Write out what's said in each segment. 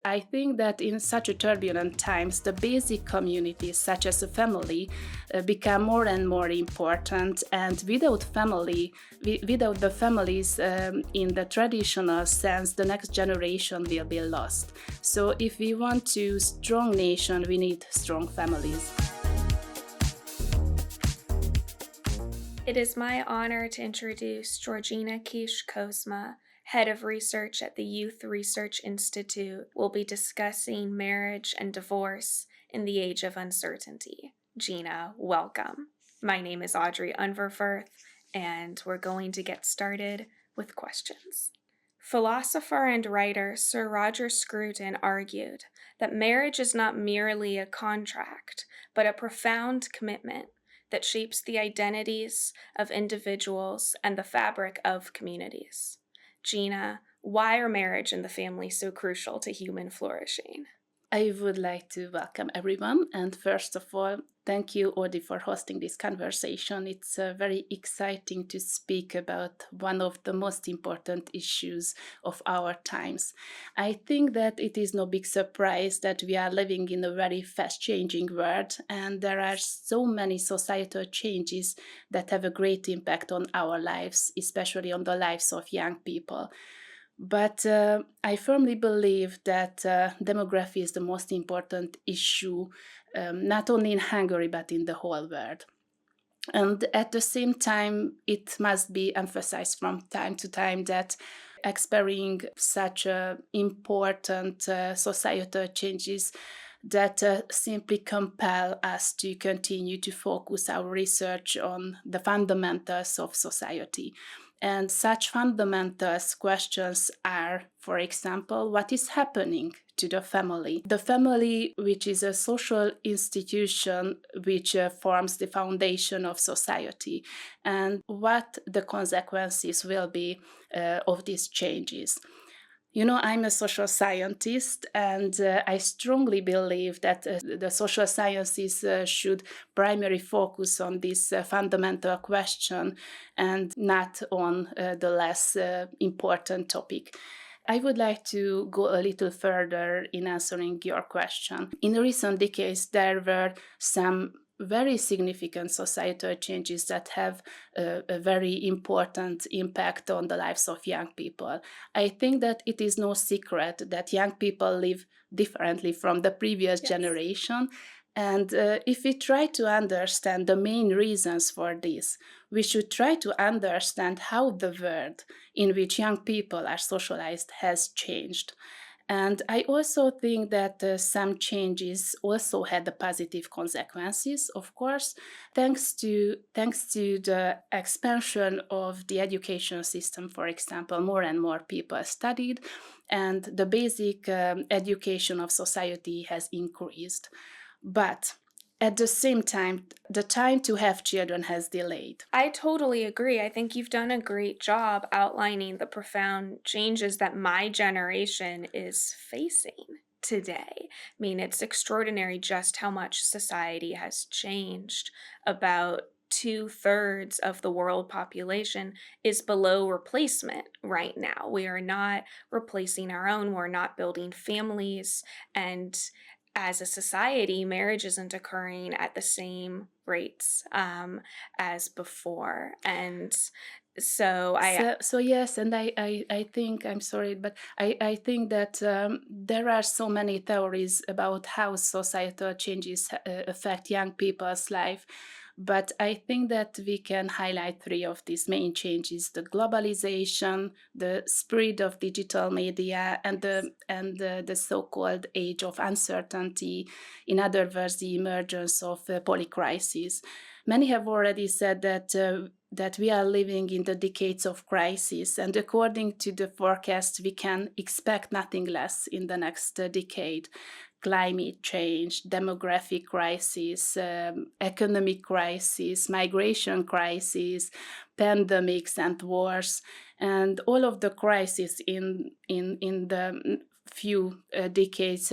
I think that in such a turbulent times, the basic communities, such as a family, become more and more important. And without the families in the traditional sense, the next generation will be lost. So, if we want to strong nation, we need strong families. It is my honor to introduce Georgina Kozma, Head of Research at the Youth Research Institute. We'll be discussing marriage and divorce in the age of uncertainty. Gina, welcome. My name is Audrey Unverferth, and we're going to get started with questions. Philosopher and writer Sir Roger Scruton argued that marriage is not merely a contract, but a profound commitment that shapes the identities of individuals and the fabric of communities. Gina, why are marriage and the family so crucial to human flourishing? I would like to welcome everyone. And first of all, thank you, Audrey, for hosting this conversation. It's very exciting to speak about one of the most important issues of our times. I think that it is no big surprise that we are living in a very fast-changing world, and there are so many societal changes that have a great impact on our lives, especially on the lives of young people. But I firmly believe that demography is the most important issue, not only in Hungary, but in the whole world. And at the same time, it must be emphasized from time to time that experiencing such important societal changes that simply compel us to continue to focus our research on the fundamentals of society. And such fundamentals questions are, for example, what is happening to the family? The family, which is a social institution which forms the foundation of society, and what the consequences will be of these changes. You know, I'm a social scientist, and I strongly believe that the social sciences should primarily focus on this fundamental question and not on the less important topic. I would like to go a little further in answering your question. In recent decades, there were some very significant societal changes that have a very important impact on the lives of young people. I think that it is no secret that young people live differently from the previous generation. And if we try to understand the main reasons for this, we should try to understand how the world in which young people are socialized has changed. And I also think that some changes also had the positive consequences, of course, thanks to the expansion of the education system. For example, more and more people studied, and the basic education of society has increased. But at the same time, the time to have children has delayed. I totally agree. I think you've done a great job outlining the profound changes that my generation is facing today. I mean, it's extraordinary just how much society has changed. About 2/3 of the world population is below replacement right now. We are not replacing our own, we're not building families, and as a society, marriage isn't occurring at the same rates as before. And so yes, and I think, I'm sorry, but I think that there are so many theories about how societal changes affect young people's life. But I think that we can highlight three of these main changes: the globalization, the spread of digital media, and the so-called age of uncertainty. In other words, the emergence of polycrisis. Many have already said that we are living in the decades of crisis, and according to the forecast, we can expect nothing less in the next decade. Climate change, demographic crisis, economic crisis, migration crisis, pandemics and wars, and all of the crises in the few decades,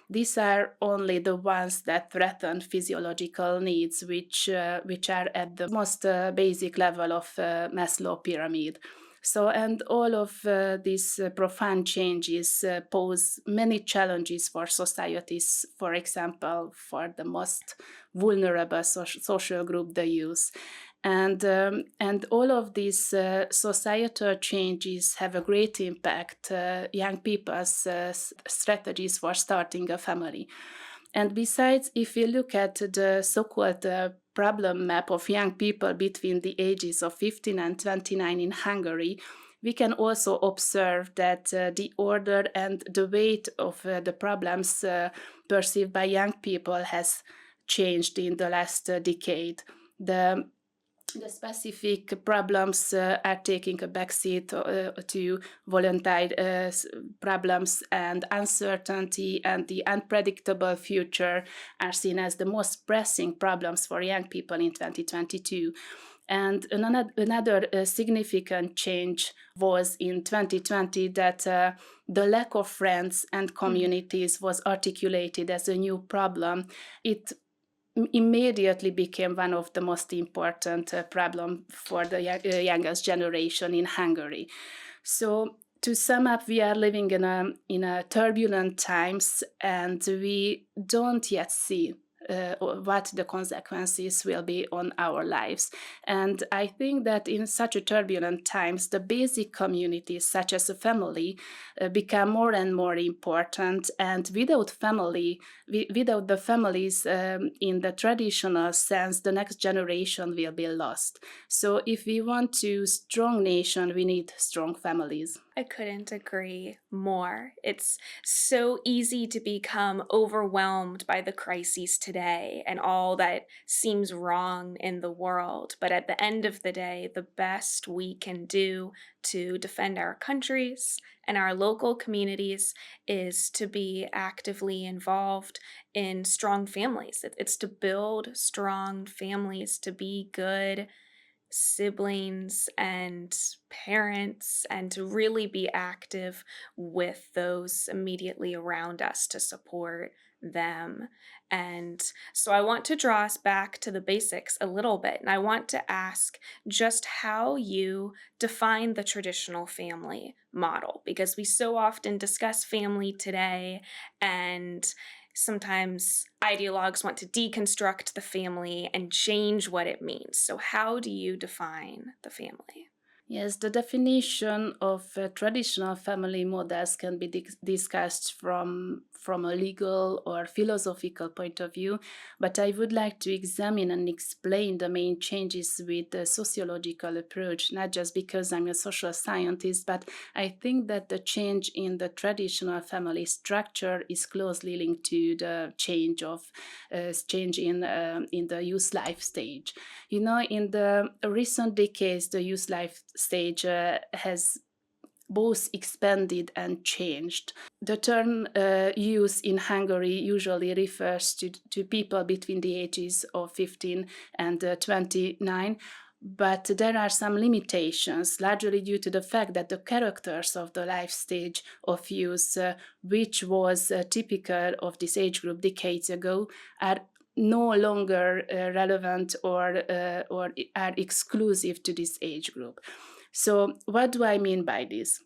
these are only the ones that threaten physiological needs, which are at the most basic level of Maslow pyramid. So, and all of these profound changes pose many challenges for societies, for example, for the most vulnerable social group, the youth. And all of these societal changes have a great impact young people's strategies for starting a family. And besides, if you look at the so-called problem map of young people between the ages of 15 and 29 in Hungary, we can also observe that the order and the weight of the problems perceived by young people has changed in the last decade. The specific problems are taking a backseat to volatile problems, and uncertainty and the unpredictable future are seen as the most pressing problems for young people in 2022. And another significant change was in 2020 that the lack of friends and communities was articulated as a new problem. It immediately became one of the most important problems for the youngest generation in Hungary. So to sum up, we are living in a turbulent times, and we don't yet see what the consequences will be on our lives. And I think that in such a turbulent times, the basic communities, such as a family, become more and more important. And without the families in the traditional sense, the next generation will be lost. So if we want to strong nation, we need strong families. I couldn't agree more. It's so easy to become overwhelmed by the crises today and all that seems wrong in the world. But at the end of the day, the best we can do to defend our countries and our local communities is to be actively involved in strong families. It's to build strong families, to be good siblings and parents, and to really be active with those immediately around us to support them. And so I want to draw us back to the basics a little bit. And I want to ask just how you define the traditional family model, because we so often discuss family today, and sometimes ideologues want to deconstruct the family and change what it means. So, how do you define the family? Yes, the definition of traditional family models can be discussed from a legal or philosophical point of view, but I would like to examine and explain the main changes with the sociological approach, not just because I'm a social scientist, but I think that the change in the traditional family structure is closely linked to the change in the youth life stage. You know, in the recent decades, the youth life stage has both expanded and changed. The term youth in Hungary usually refers to people between the ages of 15 and 29. But there are some limitations, largely due to the fact that the characters of the life stage of youth, which was typical of this age group decades ago, are no longer relevant or are exclusive to this age group. So what do I mean by this?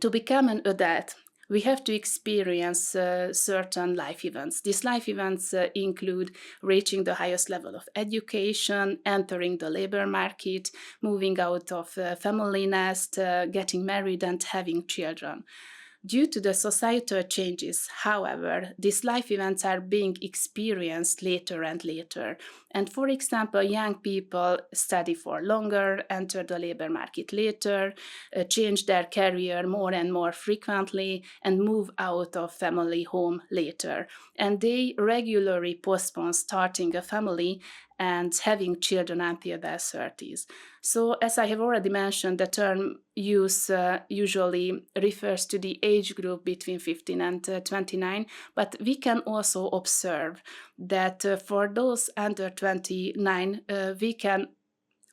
To become an adult, we have to experience certain life events. These life events include reaching the highest level of education, entering the labor market, moving out of family nest, getting married, and having children. Due to the societal changes, however, these life events are being experienced later and later. And for example, young people study for longer, enter the labor market later, change their career more and more frequently, and move out of family home later. And they regularly postpone starting a family and having children until their 30s. So, as I have already mentioned, the term youth usually refers to the age group between 15 and 29, but we can also observe that for those under 29, we can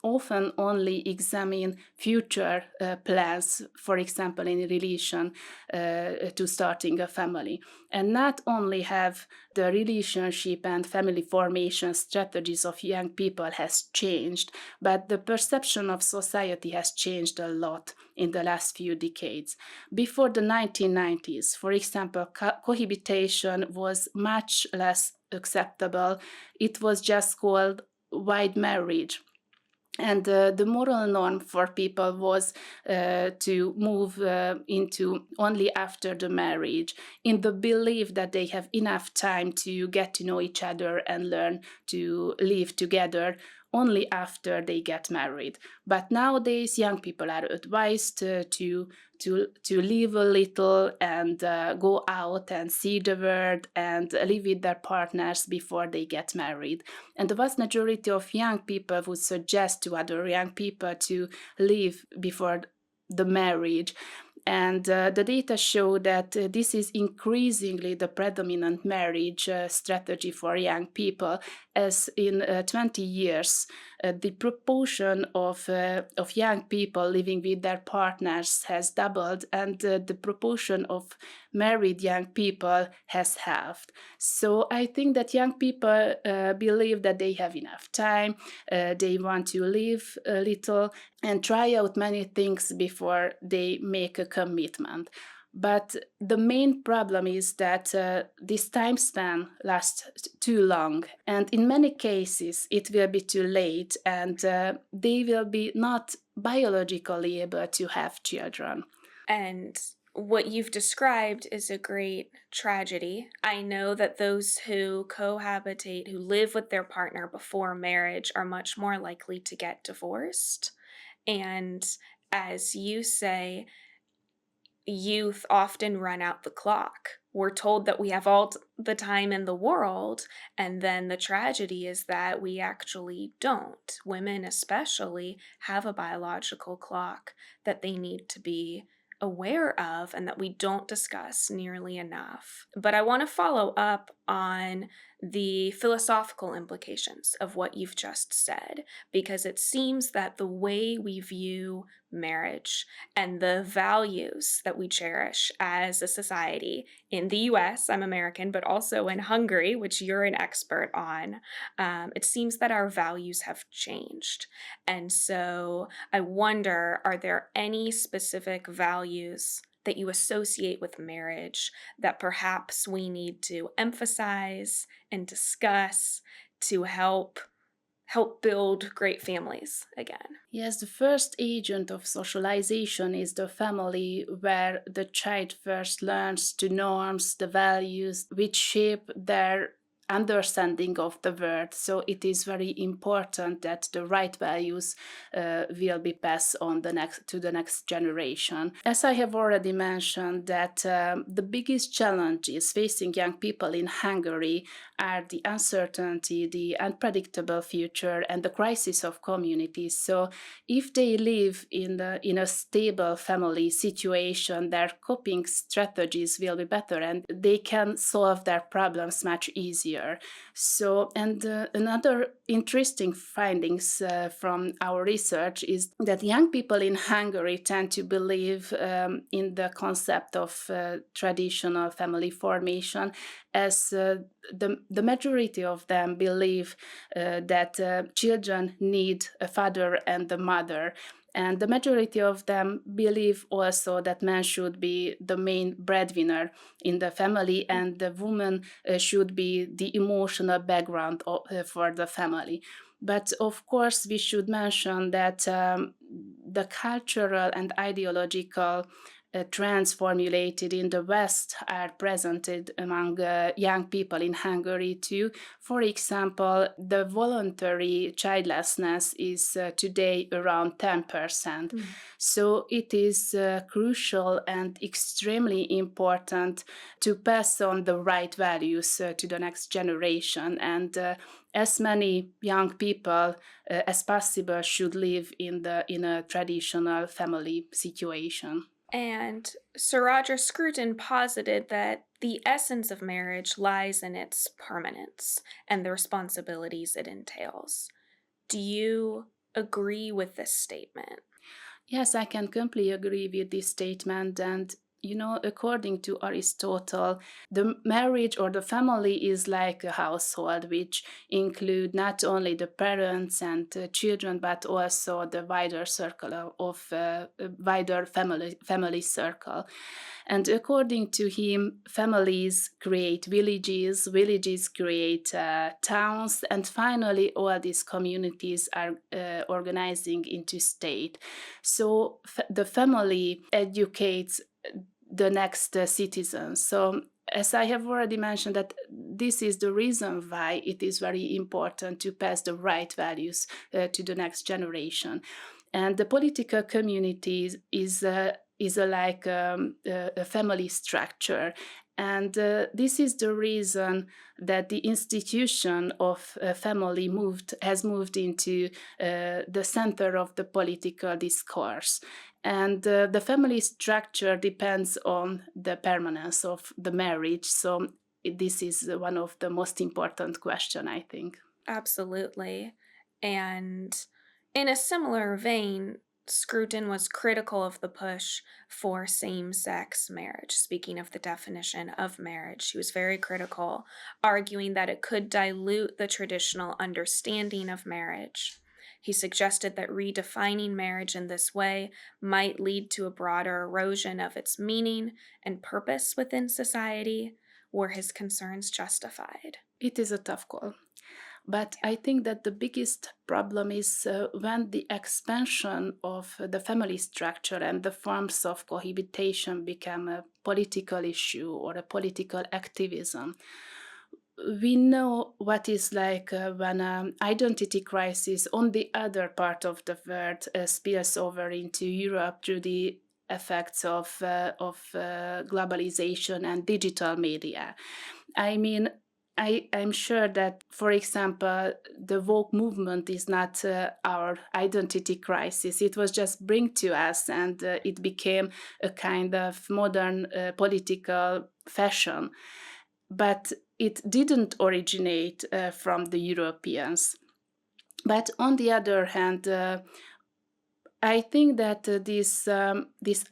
often only examine future plans, for example, in relation to starting a family, and not only have the relationship and family formation strategies of young people has changed, but the perception of society has changed a lot in the last few decades. Before the 1990s, for example, cohabitation was much less acceptable. It was just called white marriage. And the moral norm for people was to move into only after the marriage, in the belief that they have enough time to get to know each other and learn to live together only after they get married. But nowadays, young people are advised to live a little and go out and see the world and live with their partners before they get married. And the vast majority of young people would suggest to other young people to live before the marriage. And the data show that this is increasingly the predominant marriage strategy for young people, as in 20 years, the proportion of young people living with their partners has doubled, and the proportion of married young people has halved. So I think that young people believe that they have enough time, they want to live a little and try out many things before they make a commitment. But the main problem is that this time span lasts too long, and in many cases it will be too late, and they will be not biologically able to have children. And what you've described is a great tragedy. I know that those who cohabitate, who live with their partner before marriage, are much more likely to get divorced. And as you say, youth often run out the clock. We're told that we have all the time in the world, and then the tragedy is that we actually don't. Women, especially, have a biological clock that they need to be aware of and that we don't discuss nearly enough. But I want to follow up on the philosophical implications of what you've just said, because it seems that the way we view marriage and the values that we cherish as a society in the US, I'm American, but also in Hungary, which you're an expert on, it seems that our values have changed. And so I wonder, are there any specific values that you associate with marriage that perhaps we need to emphasize and discuss to help build great families again? Yes, the first agent of socialization is the family, where the child first learns the norms, the values, which shape their understanding of the world. So it is very important that the right values will be passed on to the next generation. As I have already mentioned, that the biggest challenges facing young people in Hungary are the uncertainty, the unpredictable future, and the crisis of communities. So if they live in a stable family situation, their coping strategies will be better and they can solve their problems much easier. So, and another interesting findings from our research is that young people in Hungary tend to believe in the concept of traditional family formation, as the majority of them believe that children need a father and a mother. And the majority of them believe also that man should be the main breadwinner in the family, and the woman should be the emotional background for the family. But of course, we should mention that the cultural and ideological trends formulated in the West are presented among young people in Hungary too. For example, the voluntary childlessness is today around 10%. So it is crucial and extremely important to pass on the right values to the next generation, and as many young people as possible should live in a traditional family situation. And Sir Roger Scruton posited that the essence of marriage lies in its permanence and the responsibilities it entails. Do you agree with this statement. Yes, I can completely agree with this statement. And, according to Aristotle, the marriage or the family is like a household, which include not only the parents and children, but also the wider circle of wider family circle. And according to him, families create villages, villages create towns, and finally, all these communities are organizing into state. So the family educates the next citizens. So as I have already mentioned, that this is the reason why it is very important to pass the right values to the next generation. And the political community is like a family structure. And this is the reason that the institution of a family has moved into the center of the political discourse. And the family structure depends on the permanence of the marriage. So this is one of the most important questions, I think. Absolutely. And in a similar vein, Scruton was critical of the push for same sex marriage. Speaking of the definition of marriage, he was very critical, arguing that it could dilute the traditional understanding of marriage. He suggested that redefining marriage in this way might lead to a broader erosion of its meaning and purpose within society. Were his concerns justified? It is a tough call. But I think that the biggest problem is when the expansion of the family structure and the forms of cohabitation become a political issue or a political activism. We know what is like when an identity crisis on the other part of the world spills over into Europe through the effects of globalization and digital media. I mean, I'm sure that, for example, the woke movement is not our identity crisis. It was just bring to us, and it became a kind of modern political fashion. But it didn't originate from the Europeans. But on the other hand, I think that these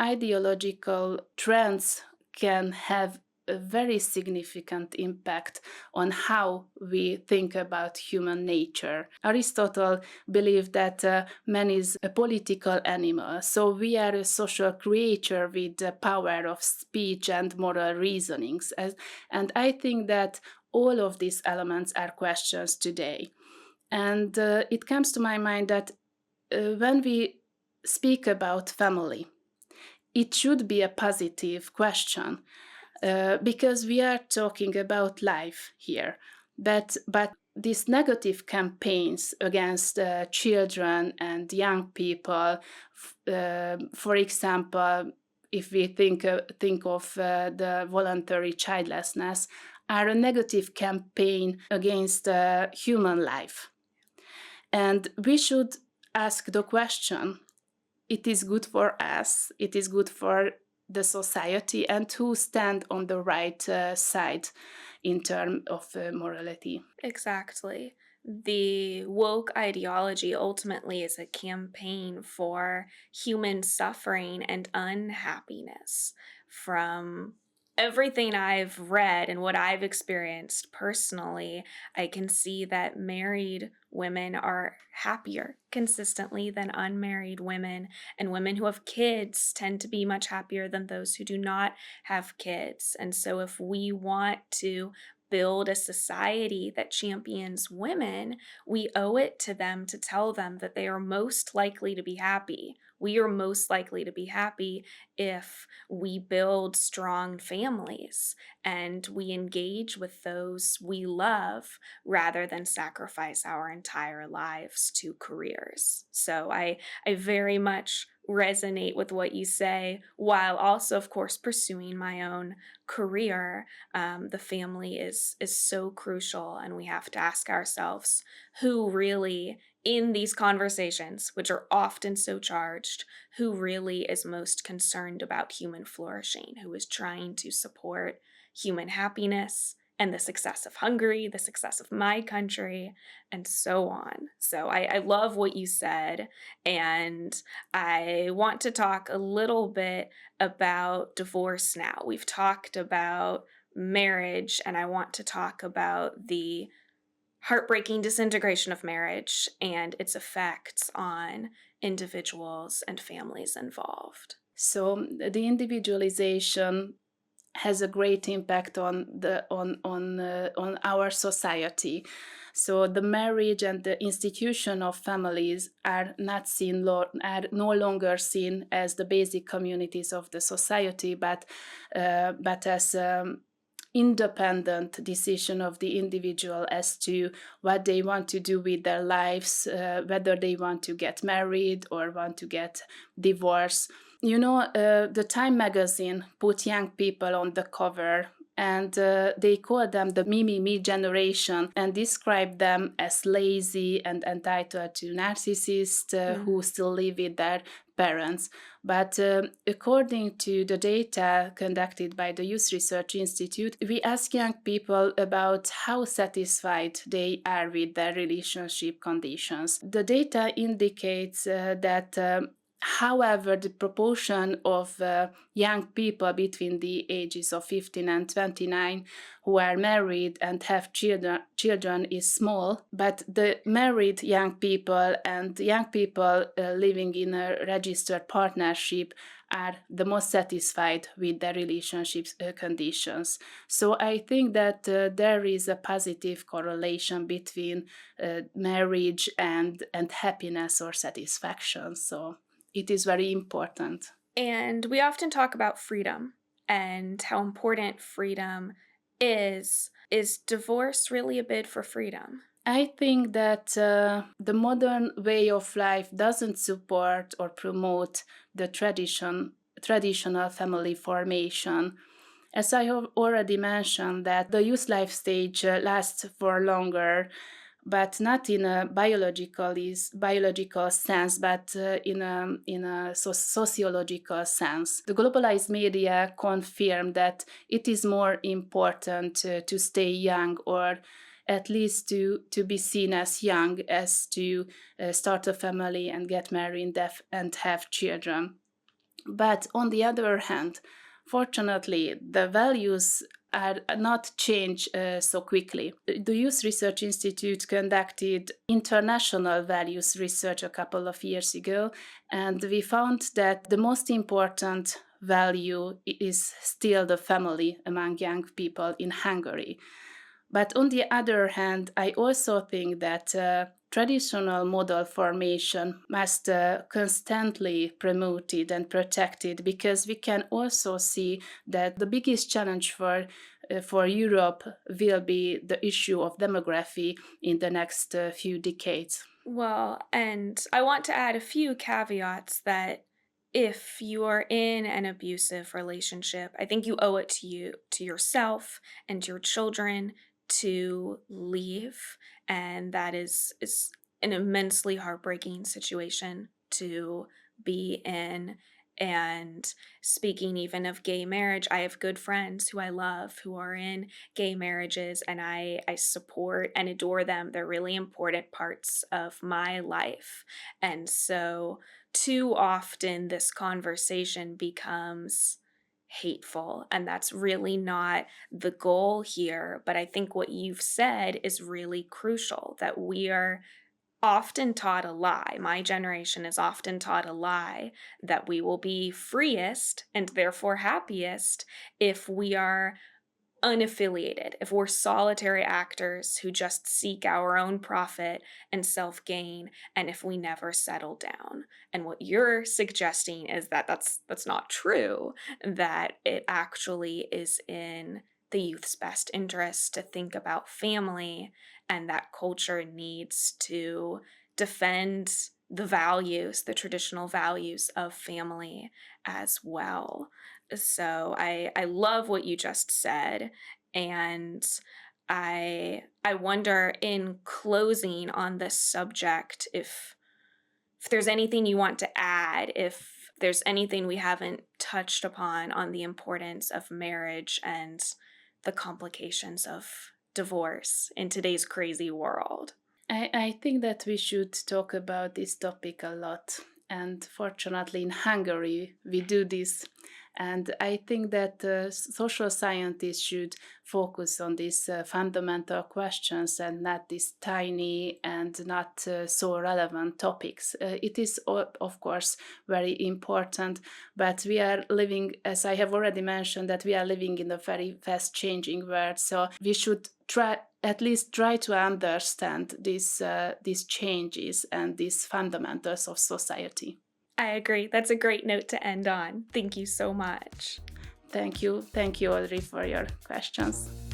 ideological trends can have a very significant impact on how we think about human nature. Aristotle believed that man is a political animal, so we are a social creature with the power of speech and moral reasonings. And I think that all of these elements are questions today. And it comes to my mind that when we speak about family, it should be a positive question because we are talking about life here. But these negative campaigns against children and young people, for example, if we think of the voluntary childlessness, are a negative campaign against human life. And we should ask the question, it is good for us, it is good for the society, and who stand on the right side in terms of morality. Exactly. The woke ideology ultimately is a campaign for human suffering and unhappiness. From everything I've read and what I've experienced personally, I can see that married women are happier consistently than unmarried women, and women who have kids tend to be much happier than those who do not have kids. And so, if we want to build a society that champions women, we owe it to them to tell them that they are most likely to be happy. We are most likely to be happy if we build strong families and we engage with those we love rather than sacrifice our entire lives to careers. So I very much resonate with what you say, while also, of course, pursuing my own career. The family is so crucial, and we have to ask ourselves who really, in these conversations, which are often so charged, who really is most concerned about human flourishing, who is trying to support human happiness and the success of Hungary, the success of my country, and so on. So I love what you said, and I want to talk a little bit about divorce now. We've talked about marriage, and I want to talk about the heartbreaking disintegration of marriage and its effects on individuals and families involved. So the individualization has a great impact on the on our society. So the marriage and the institution of families are not are no longer seen as the basic communities of the society, but as independent decision of the individual as to what they want to do with their lives, whether they want to get married or want to get divorced. You know, the Time magazine put young people on the cover, and they call them the me generation and describe them as lazy and entitled to narcissists who still live with their parents. But according to the data conducted by the Youth Research Institute, we ask young people about how satisfied they are with their relationship conditions. The data indicates that however, the proportion of young people between the ages of 15 and 29 who are married and have children is small, but the married young people and young people living in a registered partnership are the most satisfied with their relationship conditions. So I think that there is a positive correlation between marriage and happiness or satisfaction. So it is very important. And we often talk about freedom and how important freedom is. Is divorce really a bid for freedom? I think that the modern way of life doesn't support or promote the traditional family formation. As I have already mentioned, that the youth life stage lasts for longer, but not in a biological sense, but in a sociological sense. The globalized media confirm that it is more important to stay young, or at least to be seen as young, as to start a family and get married and have children. But on the other hand, fortunately, the values are not changed so quickly. The Youth Research Institute conducted international values research a couple of years ago, and we found that the most important value is still the family among young people in Hungary. But on the other hand, I also think that traditional model formation must constantly promoted and protected, because we can also see that the biggest challenge for Europe will be the issue of demography in the next few decades. Well, and I want to add a few caveats that if you are in an abusive relationship, I think you owe it to yourself and your children to leave, and that is an immensely heartbreaking situation to be in. And speaking even of gay marriage, I have good friends who I love who are in gay marriages, and I support and adore them. They're really important parts of my life. And so too often this conversation becomes hateful, and that's really not the goal here. But I think what you've said is really crucial, that we are often taught a lie. My generation is often taught a lie that we will be freest and therefore happiest if we are unaffiliated, if we're solitary actors who just seek our own profit and self gain, and if we never settle down. And what you're suggesting is that that's not true, that it actually is in the youth's best interest to think about family, and that culture needs to defend the values, the traditional values of family as well. So I love what you just said, and I wonder, in closing on this subject, if there's anything you want to add, if there's anything we haven't touched upon on the importance of marriage and the complications of divorce in today's crazy world? I think that we should talk about this topic a lot. And fortunately, in Hungary, we do this. And I think that social scientists should focus on these fundamental questions and not these tiny and not so relevant topics. It is, of course, very important, but we are living, as I have already mentioned, that we are living in a very fast changing world. So we should at least try to understand these changes and these fundamentals of society. I agree. That's a great note to end on. Thank you so much. Thank you, Audrey, for your questions.